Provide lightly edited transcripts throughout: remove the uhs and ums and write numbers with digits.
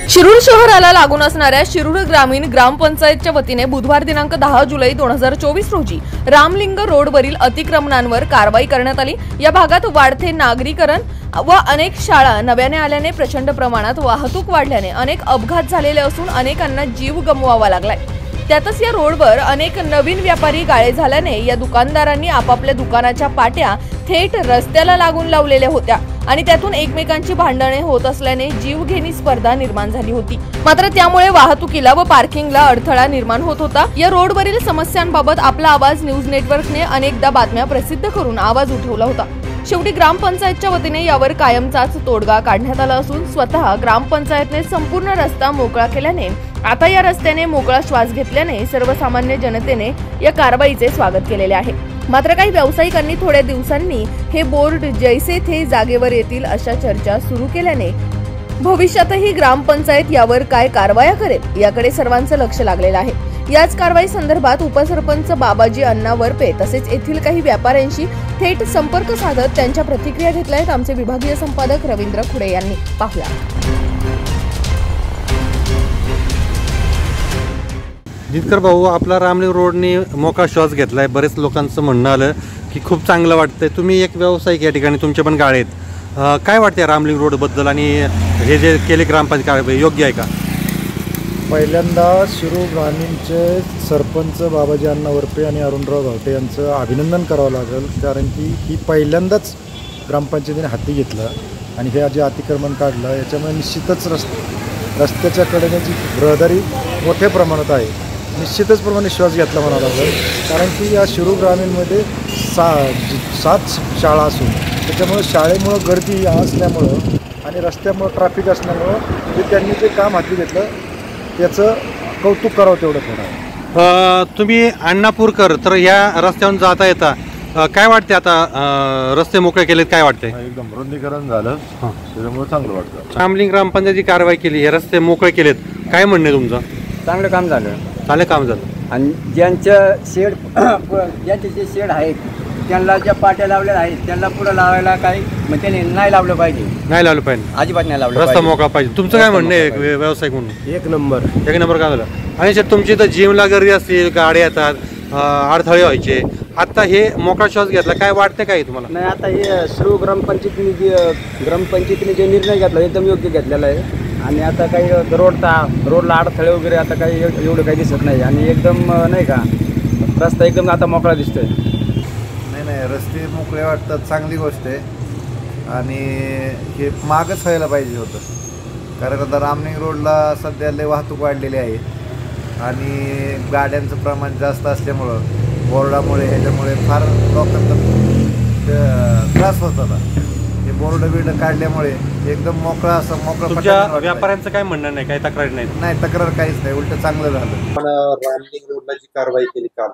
शिरूर शहराला लागून असणाऱ्या शिरूर ग्रामीण ग्रामपंचायतच्या वतीने बुधवार दिनांक 10 जुलै 2024 रोजी रामलिंग रोडवरील अतिक्रमणांवर कारवाई करण्यात आली। या भागात वाढते नागरीकरण व अनेक शाळा नव्याने आल्याने प्रचंड प्रमाणात वाहतूक वाढल्याने अनेक अपघात झालेले असून अनेकांना जीव गमवावा लागलाय। त्यातच या रोडवर अनेक नवीन व्यापारी गाळे झाल्याने या दुकानदारांनी आपापल्या दुकानाच्या पाट्या थेट रस्त्याला लागून लावलेल्या होत्या आणि त्यातून एकमेकांची भांडणे होत असल्याने जीवघेणी स्पर्धा निर्माण झाली होती। मात्र त्यामुळे वाहतुकीला व पार्किंगला अडथळा निर्माण होत होता। या रोडवरील समस्यांबाबत आपला आवाज न्यूज नेटवर्कने अनेकदा बातम्या प्रसिद्ध करून आवाज उठवला होता। शेवटी ग्रामपंचायतच्या वतीने यावर कायमचाच तोडगा काढण्यात आला असून स्वतः ग्रामपंचायतने संपूर्ण रस्ता मोकळा केल्याने आता या रस्त्याने मोकळा श्वास घेतल्याने सर्वसामान्य जनतेने या कारवाईचे स्वागत केलेले आहे। मात्र काही व्यावसायिकांनी थोड्या दिवसांनी हे बोर्ड जैसे थे जागेवर येतील अशा चर्चा सुरू केल्याने भविष्यातही ग्रामपंचायत यावर काय कारवाया करेल याकडे सर्वांचं लक्ष लागलेलं आहे। याच कारवाई संदर्भात उपसरपंच बाबाजी अण्णा वरपे तसेच येथील काही व्यापाऱ्यांशी थेट संपर्क साधत त्यांच्या प्रतिक्रिया घेतल्या आहेत आमचे विभागीय संपादक रवींद्र खुडे यांनी। पाहूया। जितकर भाऊ, आपला रामलिंग रोडने मोकळा श्वास घेतलाय। बरेच लोकांचं म्हणणं आलं की खूप चांगलं वाटतंय। तुम्ही एक व्यावसायिक या ठिकाणी, तुमचे पण गाळे आहेत, काय वाटते रामलिंग रोड बद्दल आणि हे जे केले ग्रामपंचायत योग्य आहे का? पहिल्यांदा शिरूर ग्रामीणचे सरपंच बाबाजी अण्णा वरपे आणि अरुणराव घावटे यांचं अभिनंदन करावं लागेल, कारण की ही पहिल्यांदाच ग्रामपंचायतीने हाती घेतलं आणि हे जे अतिक्रमण काढलं याच्यामुळे निश्चितच रस्त्याच्या कडेने जी रहदारी मोठ्या प्रमाणात आहे, निश्चितच प्रमाणे श्वास घेतला म्हणावं लागेल। कारण की या शिरूर ग्रामीणमध्ये 7 शाळा असून त्याच्यामुळे शाळेमुळं गर्दी असल्यामुळं आणि रस्त्यामुळं ट्रॅफिक असल्यामुळं जे त्यांनी जे काम हाती घेतलं त्याचं कौतुक करावं तेवढं थोडं। तुम्ही अण्णापूरकर, तर या रस्त्यावरून जाता येता काय वाटते? आता रस्ते मोकळे केलेत, काय वाटते? एकदम रुंदीकरण झालं, त्याच्यामुळे चांगलं वाटतं। रामलिंग ग्रामपंचायतीची कारवाई केली, हे रस्ते मोकळे केलेत, काय म्हणणे तुमचं? चांगलं काम झालं, चांगलं काम झालं। आणि ज्यांचे जे शेड आहेत त्यांना ज्या पाट्या लावलेल्या आहेत त्यांना पुढे लावायला काही मग त्यांनी नाही लावलं पाहिजे, नाही लावलं पाहिजे, अजिबात नाही लावलं रस्ता मोकळा पाहिजे। तुमचं काय म्हणणं आहे व्यावसायिक म्हणून? एक नंबर काय झालं? आणि तुमची तर जीवला गर्दी असतील, गाड्या येतात, अडथळे व्हायचे, आता हे मोकळा श्वास घेतला, काय वाटतं काय तुम्हाला? नाही, आता हे शिरूर ग्रामपंचायतीने जे निर्णय घेतला एकदम योग्य घेतलेला आहे आणि आता काही रोडला अडथळे वगैरे आता काही एवढं काही दिसत नाही आणि एकदम नाही का रस्ता एकदम आता मोकळा दिसतोय। नाही, रस्ते मोकळे वाटतात, चांगली गोष्ट आहे आणि हे मागच व्हायला पाहिजे होतं, कारण आता रामलिंग रोडला सध्या लय वाहतूक वाढलेली आहे आणि गाड्यांचं प्रमाण जास्त असल्यामुळं बोर्डामुळे ह्याच्यामुळे फार लोकांना त्रास होत होता। हे बोर्ड काढल्यामुळे एकदम मोकळा तुमच्या व्यापाऱ्यांचं काय म्हणणं नाही, काही तक्रार नाही, तक्रार काहीच नाही, उलट चांगलं झालं। पण रामलिंग रोडला जी कारवाई केली काल,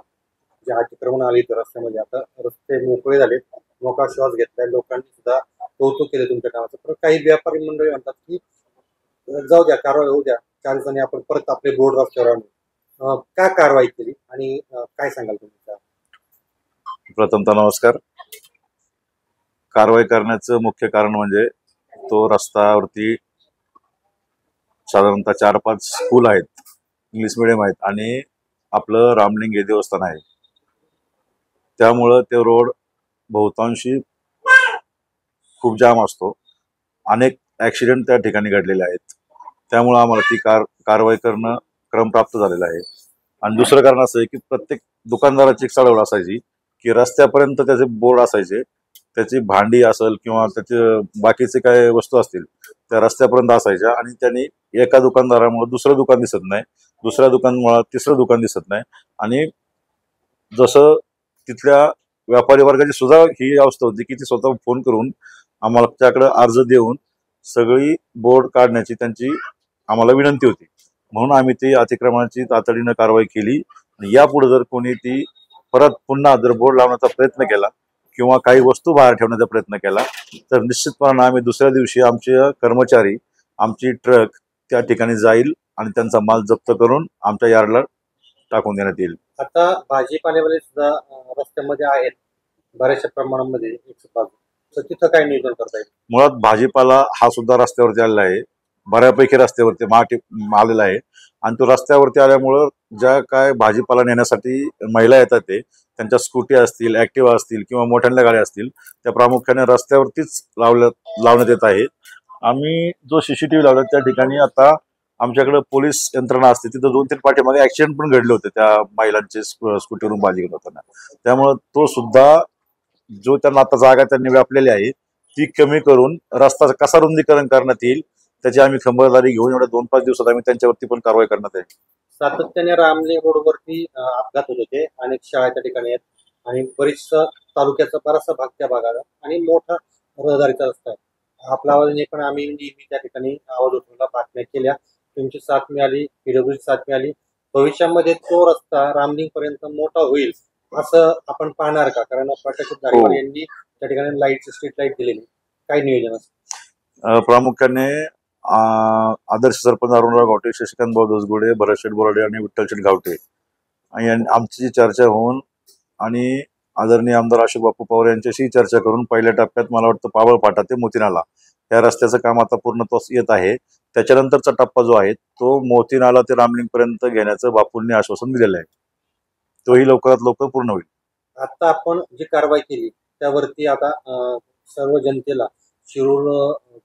जे अतिक्रमण आली तर रस्त्यामध्ये, आता रस्ते मोकळे झाले, मोकळा श्वास घेतलाय, लोकांनी सुद्धा कौतुक केले तुमच्या कामाचं। पण काही व्यापारी मंडळी म्हणतात की जाऊ द्या, कारवाई होऊ द्या, 4 दिवसांनी आपण परत आपले बोर्ड रस्त्यावर आणू। काय कारवाई केली आणि काय सांगाल तुम्ही? प्रथमतः नमस्कार। कारवाई करण्याचं मुख्य कारण म्हणजे तो रस्त्यावरती साधारणतः 4-5 स्कूल आहेत, इंग्लिश मिडियम आहेत आणि आपलं रामलिंग हे देवस्थान आहे, त्यामुळं ते रोड बहुतांशी खूप जाम असतो, अनेक ॲक्सिडेंट त्या ठिकाणी घडलेले आहेत, त्यामुळं आम्हाला ती कारवाई करणं क्रमप्राप्त झालेलं आहे। आणि दुसरं कारण असं आहे की प्रत्येक दुकानदाराची एक चळवळ असायची की रस्त्यापर्यंत त्याचे बोर्ड असायचे, त्याची भांडी असेल किंवा त्याचे बाकीचे काय वस्तू असतील त्या रस्त्यापर्यंत असायच्या आणि त्यांनी एका दुकानदारामुळे दुसरं दुकान दिसत नाही, दुसऱ्या दुकानमुळे तिसरं दुकान दिसत नाही आणि जसं तिथल्या व्यापारी वर्गाची सुद्धा ही अवस्था होती की ती स्वतः फोन करून आम्हाला त्याकडे अर्ज देऊन सगळी बोर्ड काढण्याची त्यांची आम्हाला विनंती होती, म्हणून आम्ही ती अतिक्रमणाची तातडीनं कारवाई केली। आणि यापुढे जर कोणी ती परत पुन्हा जर बोर्ड लावण्याचा प्रयत्न केला किंवा काही वस्तू बाहेर ठेवण्याचा प्रयत्न केला तर निश्चितपणे आम्ही दुसऱ्या दिवशी आमचे कर्मचारी, आमची ट्रक त्या ठिकाणी जाईल आणि त्यांचा माल जप्त करून आमच्या यार्डला टाकून देण्यात येईल। आता भाजीपालेवाले सुद्धा रस्त्यामध्ये आहेत बऱ्याचशा प्रमाणामध्ये, तर तिथं काय नियोजन करता येईल? मुळात भाजीपाला हा सुद्धा रस्त्यावरती आलेला आहे, बऱ्यापैकी रस्त्यावरती आलेला आहे आणि तो रस्त्यावरती आल्यामुळं ज्या काय भाजीपाला नेण्यासाठी महिला येतात ते त्यांच्या स्कूटी असतील, ऍक्टिव्हा असतील किंवा मोठ्या गाड्या असतील त्या प्रामुख्याने रस्त्यावरतीच लावण्यात येत आहे. आम्ही जो सीसीटीव्ही लावला त्या ठिकाणी आता आमच्याकडे पोलीस यंत्रणा असते, तिथं 2-3 पाठीमागे ऍक्सिडेंट पण घडले होते त्या महिलांचे स्कूटीवरून भाजी घेत होताना. त्यामुळं तो सुद्धा जो त्यांना आता जागा त्यांनी व्यापलेली आहे ती कमी करून रस्ता कसा रुंदीकरण करण्यात येईल त्याची आम्ही खबरदारी घेऊन एवढ्या 2-5 दिवसात आम्ही त्यांच्यावरती पण कारवाई करण्यात येईल. सातत्याने रामलिंग रोडवरती अपघात होत होते, अनेक शाळा त्या ठिकाणी आहेत आणि बरीचसा तालुक्याचा बराचसा भाग त्या भागात आणि मोठा रहदारीचा रस्ता आहे. आपल्या आवाजाने पण आम्ही नेहमी त्या ठिकाणी आवाज उठवला, बातम्या केल्या, तुमची साथ मिळाली, पीडब्ल्यूची साथ मिळाली. भविष्यामध्ये तो रस्ता रामलिंग पर्यंत मोठा होईल असं आपण पाहणार का? कारण प्रकाशित गाडीवाले यांनी त्या ठिकाणी स्ट्रीट लाईट दिलेली, काय नियोजन असतं? प्रामुख्याने आदर्श सरपंच अरुणराव गावटे, शशिकांत भाऊ दसगुडे, भरतशेठ बोराडे आणि विठ्ठलशेठ गावटे आणि आमची चर्चा होऊन आणि आदरणीय आमदार अशोक बापू पवार यांच्याशी चर्चा करून पहिल्या टप्प्यात मला वाटतं पावळ फाटा ते मोतीनाला या रस्त्याचं काम आता पूर्णत्वास येत आहे. त्याच्यानंतरचा टप्पा जो आहे तो मोतीनाला ते रामलिंग पर्यंत घेण्याचं बापूंनी आश्वासन दिलेलं आहे, तोही लवकरात लवकर पूर्ण होईल. आता आपण जी कारवाई केली त्यावरती आता सर्व जनतेला शिरूर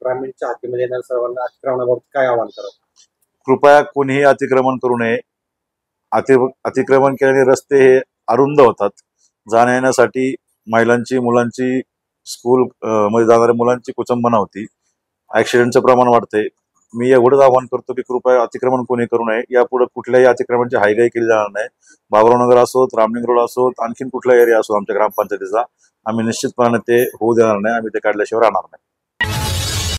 ग्रामीणच्या हातीमध्ये येणाऱ्या सर्वांना अतिक्रमणाबाबत काय आवाहन करा? कृपया कोणीही अतिक्रमण करू नये. अतिक्रमण केल्याने रस्ते हे अरुंद होतात. जाण्या येण्यासाठी महिलांची, मुलांची, स्कूल मध्ये जाणाऱ्या मुलांची कुचंबना होती, ऍक्सिडेंटचं प्रमाण वाढते. मी एवढंच आवाहन करतो की कृपया अतिक्रमण कोणी करू नये. यापुढे कुठल्याही अतिक्रमणाची हायगाई केली जाणार नाही. बाबुराव नगर असोत, रामलिंग रोड असोत, आणखीन कुठला एरिया असो आमच्या ग्रामपंचायतीचा, आम्ही निश्चितपणे ते होऊ देणार नाही. आम्ही ते काढल्याशिवाय राहणार नाही.